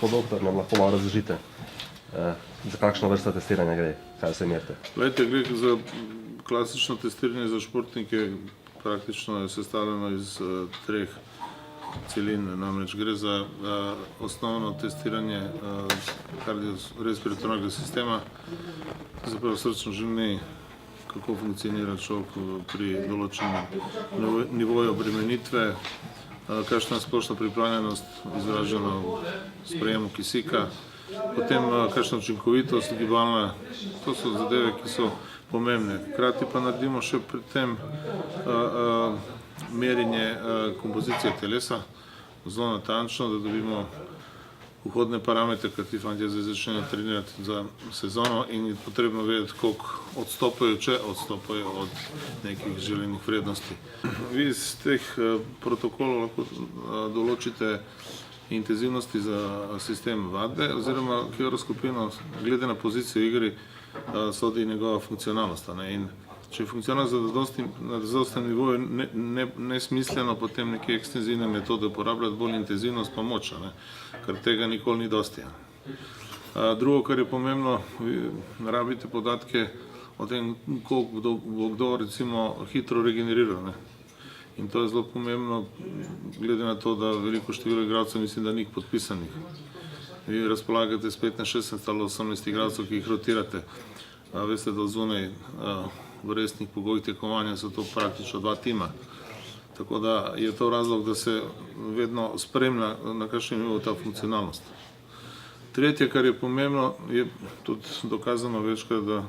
Gospod doktor, nam lahko malo razložite, za kakšno vrsto testiranja gre, kaj vse merite? Glejte, gre za klasično testiranje za športnike, praktično je sestavljeno iz treh celin, namreč gre za osnovno testiranje kardiorespiratornega sistema, zapravo srčno-žilni, kako funkcionira človek pri določenem nivoju obremenitve, kakšna je splošna pripravljenost izražena v sprejemu kisika, potem kakšna učinkovitost gibalna, to so zadeve, ki so pomembne. Hkrati pa naredimo še pri tem merjenje kompozicije telesa, zelo natančno, da dobimo vhodne parametre, ker ti fantje zdaj začnejo trenirati za sezono in je potrebno vedeti, koliko odstopajo, če odstopajo od nekih želenih vrednosti. Vi iz teh protokolov lahko določite intenzivnosti za sistem vadbe oziroma kiroskopino, glede na pozicijo igri sodi njegova funkcionalnost. In če je funkcionalnost na zadostnem nivoju nesmisleno, potem neke ekstenzivne metode uporabljati, bolj intenzivnost pa moč, ker tega nikoli ni dosti. Drugo, kar je pomembno, vi rabite podatke o tem, koliko bo kdo recimo hitro regeneriral. In to je zelo pomembno, glede na to, da veliko število igralcev mislim, da ni podpisanih. Vi razpolagate s 15, 16 ali 18 igralcev, ki jih rotirate. Veste, da zunaj v resnih pogojih tekmovanja so to praktično dva tima. Tako da je to razlog, da se vedno spremlja, na kakšnem nivoju ta funkcionalnost. Tretje, kar je pomembno, je tudi dokazano večkrat, da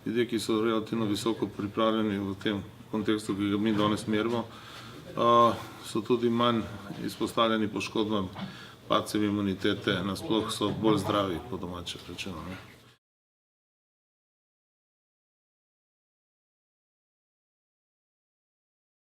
ljudje, ki so relativno visoko pripravljeni v tem kontekstu, ki ga mi danes merimo, so tudi manj izpostavljeni poškodbam, padcem imunitete, nasploh so bolj zdravi, po domače rečeno.